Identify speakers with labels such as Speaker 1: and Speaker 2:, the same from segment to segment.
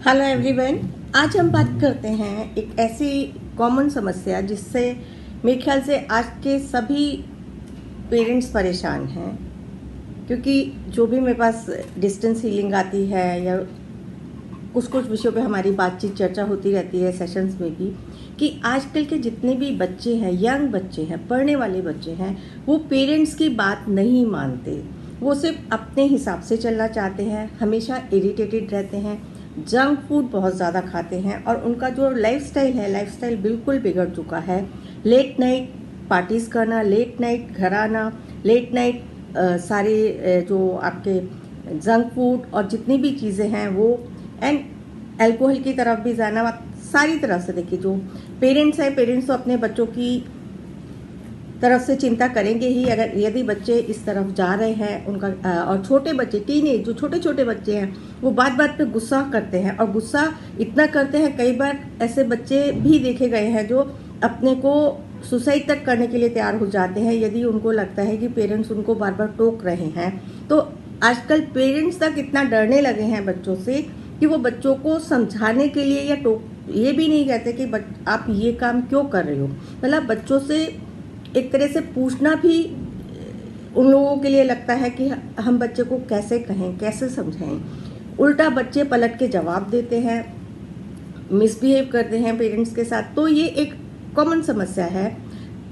Speaker 1: Hello everyone, आज हम बात करते हैं एक ऐसी कॉमन समस्या जिससे मेरे ख्याल से आज के सभी पेरेंट्स परेशान हैं। क्योंकि जो भी मेरे पास डिस्टेंस हीलिंग आती है या कुछ विषयों पे हमारी बातचीत चर्चा होती रहती है सेशंस में भी, कि आजकल के जितने भी बच्चे हैं, यंग बच्चे हैं, पढ़ने वाले बच्चे हैं, वो पेरेंट्स की बात नहीं मानते। वो सिर्फ अपने हिसाब से चलना चाहते हैं, हमेशा इरिटेटेड रहते हैं, जंक फूड बहुत ज़्यादा खाते हैं और उनका जो लाइफस्टाइल बिल्कुल बिगड़ चुका है। लेट नाइट पार्टीज़ करना, लेट नाइट घर आना, लेट नाइट सारे जो आपके जंक फूड और जितनी भी चीज़ें हैं वो, एंड अल्कोहल की तरफ भी जाना। सारी तरफ से देखिए, जो पेरेंट्स हैं, पेरेंट्स तो अपने बच्चों की तरफ से चिंता करेंगे ही अगर यदि बच्चे इस तरफ जा रहे हैं उनका। और छोटे बच्चे, टीनेज जो छोटे बच्चे हैं, वो बात पे गुस्सा करते हैं और गुस्सा इतना करते हैं, कई बार ऐसे बच्चे भी देखे गए हैं जो अपने को सुसाइड तक करने के लिए तैयार हो जाते हैं यदि उनको लगता है कि पेरेंट्स उनको बार बार टोक रहे हैं। तो आजकल पेरेंट्स तक इतना डरने लगे हैं बच्चों से कि वो बच्चों को समझाने के लिए या ये भी नहीं कहते कि आप ये काम क्यों कर रहे हो। मतलब बच्चों से एक तरह से पूछना भी उन लोगों के लिए लगता है कि हम बच्चे को कैसे कहें, कैसे समझाएं। उल्टा बच्चे पलट के जवाब देते हैं, मिसबिहेव करते हैं पेरेंट्स के साथ। तो ये एक कॉमन समस्या है।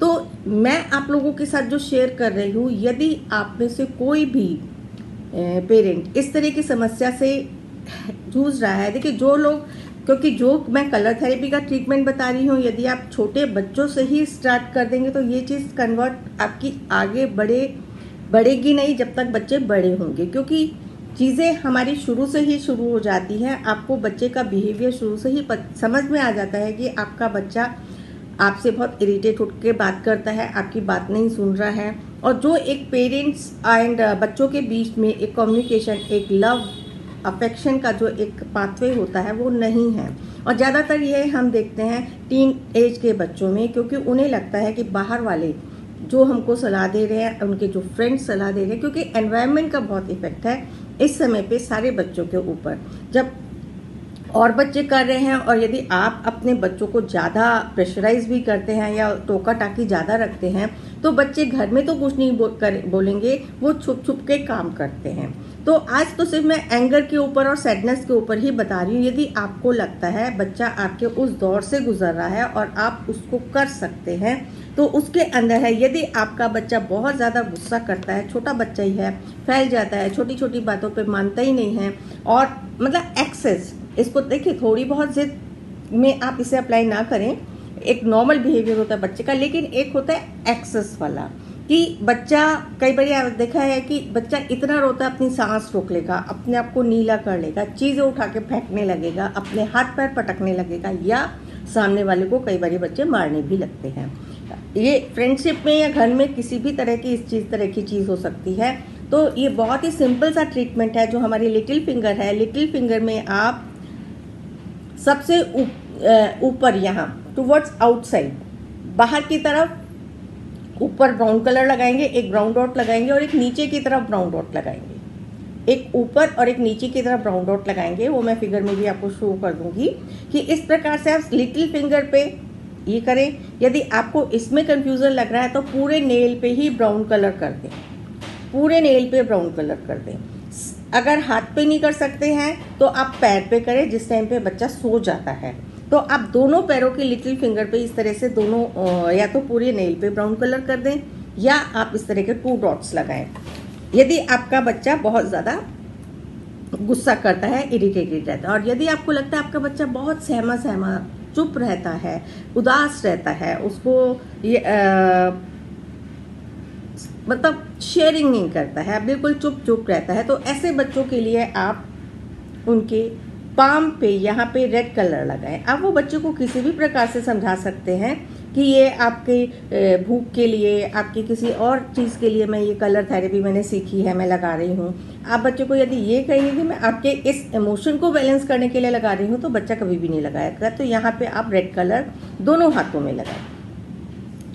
Speaker 1: तो मैं आप लोगों के साथ जो शेयर कर रही हूँ, यदि आप में से कोई भी पेरेंट इस तरह की समस्या से जूझ रहा है, देखिए जो लोग, क्योंकि जो मैं कलर थेरेपी का ट्रीटमेंट बता रही हूँ, यदि आप छोटे बच्चों से ही स्टार्ट कर देंगे तो ये चीज़ कन्वर्ट आपकी आगे बढ़ेगी नहीं जब तक बच्चे बड़े होंगे। क्योंकि चीज़ें हमारी शुरू से ही शुरू हो जाती हैं। आपको बच्चे का बिहेवियर शुरू से ही समझ में आ जाता है कि आपका बच्चा आपसे बहुत इरिटेट होकर बात करता है, आपकी बात नहीं सुन रहा है। और जो एक पेरेंट्स एंड बच्चों के बीच में एक कम्युनिकेशन, एक लव अफेक्शन का जो एक पाथवे होता है वो नहीं है। और ज़्यादातर ये हम देखते हैं टीन एज के बच्चों में, क्योंकि उन्हें लगता है कि बाहर वाले जो हमको सलाह दे रहे हैं, उनके जो फ्रेंड्स सलाह दे रहे हैं, क्योंकि एनवायरनमेंट का बहुत इफेक्ट है इस समय पे सारे बच्चों के ऊपर। जब और बच्चे कर रहे हैं और यदि आप अपने बच्चों को ज़्यादा प्रेशराइज भी करते हैं या टोका टाकी ज़्यादा रखते हैं तो बच्चे घर में तो कुछ नहीं बोलेंगे, वो छुप के काम करते हैं। तो आज तो सिर्फ मैं एंगर के ऊपर और सैडनेस के ऊपर ही बता रही हूँ। यदि आपको लगता है बच्चा आपके उस दौर से गुजर रहा है और आप उसको कर सकते हैं तो उसके अंदर है। यदि आपका बच्चा बहुत ज़्यादा गुस्सा करता है, छोटा बच्चा ही है, फैल जाता है, छोटी बातों पे मानता ही नहीं है, और मतलब एक्सेस, इसको देखिए थोड़ी बहुत जिद में आप इसे अप्लाई ना करें। एक नॉर्मल बिहेवियर होता है बच्चे का, लेकिन एक होता है एक्सेस वाला, कि बच्चा कई बार देखा है कि बच्चा इतना रोता है अपनी सांस रोक लेगा, अपने आप को नीला कर लेगा, चीज़ें उठा के फेंकने लगेगा, अपने हाथ पैर पटकने लगेगा, या सामने वाले को कई बार बच्चे मारने भी लगते हैं। ये फ्रेंडशिप में या घर में किसी भी तरह की चीज़ हो सकती है। तो ये बहुत ही सिंपल सा ट्रीटमेंट है जो हमारी लिटिल फिंगर है। लिटिल फिंगर में आप सबसे ऊपर यहाँ टुवर्ड्स आउटसाइड, बाहर की तरफ ऊपर ब्राउन कलर लगाएंगे, एक ब्राउन डॉट लगाएंगे और एक नीचे की तरफ ब्राउन डॉट लगाएंगे। एक ऊपर और एक नीचे की तरफ ब्राउन डॉट लगाएंगे। वो मैं फिगर में भी आपको शो कर दूंगी कि इस प्रकार से आप लिटिल फिंगर पे ये करें। यदि आपको इसमें कंफ्यूजन लग रहा है तो पूरे नेल पे ही ब्राउन कलर कर दें, पूरे नेल पे ब्राउन कलर कर दें। अगर हाथ पे नहीं कर सकते हैं तो आप पैर पे करें, जिस टाइम पे बच्चा सो जाता है। तो आप दोनों पैरों की लिटिल फिंगर पे इस तरह से दोनों या तो पूरे नेल पे ब्राउन कलर कर दें या आप इस तरह के 2 डॉट्स लगाएं। यदि आपका बच्चा बहुत ज़्यादा गुस्सा करता है, इरिटेटेड रहता है, और यदि आपको लगता है आपका बच्चा बहुत सहमा चुप रहता है, उदास रहता है, उसको ये मतलब शेयरिंग नहीं करता है, बिल्कुल चुप रहता है, तो ऐसे बच्चों के लिए आप उनके पाम पे यहाँ पे रेड कलर लगाएं। आप वो बच्चे को किसी भी प्रकार से समझा सकते हैं कि ये आपके भूख के लिए, आपकी किसी और चीज़ के लिए मैं ये कलर थेरेपी मैंने सीखी है, मैं लगा रही हूँ। आप बच्चे को यदि ये कहेंगे कि मैं आपके इस इमोशन को बैलेंस करने के लिए लगा रही हूँ, तो बच्चा कभी भी नहीं लगाएगा। तो यहाँ पे आप रेड कलर दोनों हाथों में लगाएं।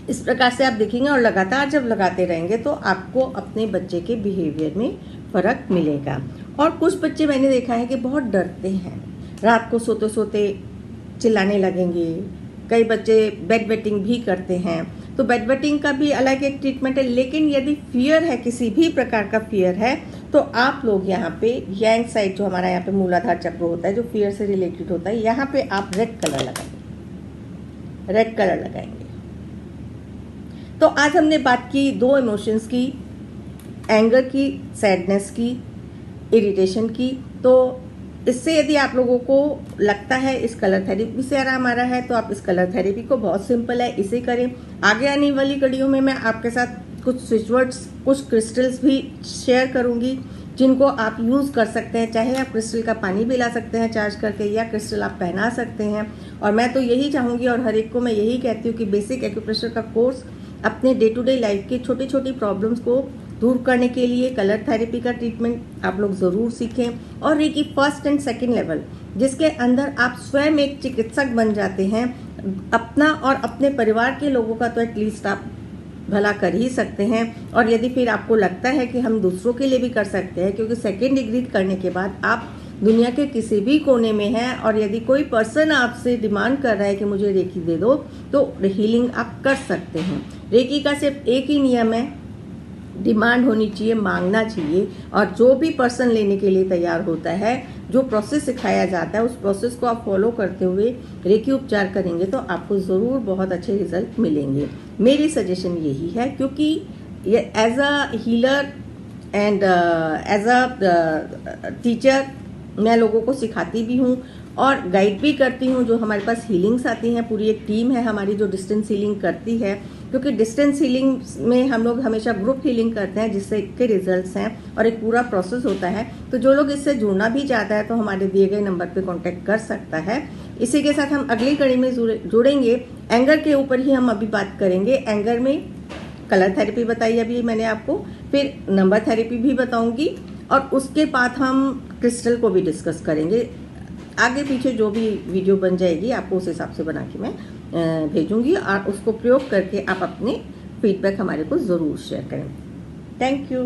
Speaker 1: इस प्रकार से आप देखेंगे और लगातार जब लगाते रहेंगे तो आपको अपने बच्चे के बिहेवियर में फ़र्क मिलेगा। और कुछ बच्चे मैंने देखा है कि बहुत डरते हैं, रात को सोते सोते चिल्लाने लगेंगे। कई बच्चे बेड वेटिंग भी करते हैं, तो बेड वेटिंग का भी अलग एक ट्रीटमेंट है। लेकिन यदि फियर है, किसी भी प्रकार का फियर है, तो आप लोग यहाँ पे यांग साइड जो हमारा यहाँ पे मूलाधार चक्र होता है, जो फियर से रिलेटेड होता है, यहाँ पे आप रेड कलर लगाएंगे, रेड कलर लगाएंगे। तो आज हमने बात की दो इमोशंस की, एंगर की, सैडनेस की, इरिटेशन की। तो इससे यदि आप लोगों को लगता है इस कलर थेरेपी से आराम आ रहा है, तो आप इस कलर थेरेपी को, बहुत सिंपल है, इसे करें। आगे आने वाली कड़ियों में मैं आपके साथ कुछ स्विच वर्ड्स, कुछ क्रिस्टल्स भी शेयर करूंगी, जिनको आप यूज़ कर सकते हैं। चाहे आप क्रिस्टल का पानी भी ला सकते हैं चार्ज करके, या क्रिस्टल आप पहना सकते हैं। और मैं तो यही चाहूँगी, और हर एक को मैं यही कहती हूँ कि बेसिक एक्यूप्रेशर का कोर्स अपने डे टू डे लाइफ की छोटी छोटी प्रॉब्लम्स को दूर करने के लिए कलर थेरेपी का ट्रीटमेंट आप लोग ज़रूर सीखें। और reiki first and second level, जिसके अंदर आप स्वयं एक चिकित्सक बन जाते हैं, अपना और अपने परिवार के लोगों का तो एटलीस्ट आप भला कर ही सकते हैं। और यदि फिर आपको लगता है कि हम दूसरों के लिए भी कर सकते हैं, क्योंकि सेकेंड डिग्री करने के बाद आप दुनिया के किसी भी कोने में हैं, और यदि कोई पर्सन आपसे डिमांड कर रहा है कि मुझे रेकी दे दो, तो हीलिंग आप कर सकते हैं। रेकी का सिर्फ एक ही नियम है, डिमांड होनी चाहिए, मांगना चाहिए। और जो भी पर्सन लेने के लिए तैयार होता है, जो प्रोसेस सिखाया जाता है, उस प्रोसेस को आप फॉलो करते हुए रेकी उपचार करेंगे तो आपको ज़रूर बहुत अच्छे रिजल्ट मिलेंगे। मेरी सजेशन यही है, क्योंकि ये as a healer and as a teacher मैं लोगों को सिखाती भी हूँ और गाइड भी करती हूँ। जो हमारे पास हीलिंग्स आती हैं, पूरी एक टीम है हमारी जो डिस्टेंस हीलिंग करती है, क्योंकि डिस्टेंस हीलिंग में हम लोग हमेशा ग्रुप हीलिंग करते हैं, जिससे के रिजल्ट्स हैं और एक पूरा प्रोसेस होता है। तो जो लोग इससे जुड़ना भी चाहता है, तो हमारे दिए गए नंबर पे कांटेक्ट कर सकता है। इसी के साथ हम अगली कड़ी में जुड़ेंगे। एंगर के ऊपर ही हम अभी बात करेंगे। एंगर में कलर थेरेपी बताई अभी मैंने आपको, फिर नंबर थेरेपी भी बताऊंगी, और उसके बाद हम क्रिस्टल को भी डिस्कस करेंगे। आगे पीछे जो भी वीडियो बन जाएगी आपको उस हिसाब से बना के मैं भेजूंगी, और उसको प्रयोग करके आप अपने फीडबैक हमारे को ज़रूर शेयर करें। Thank you.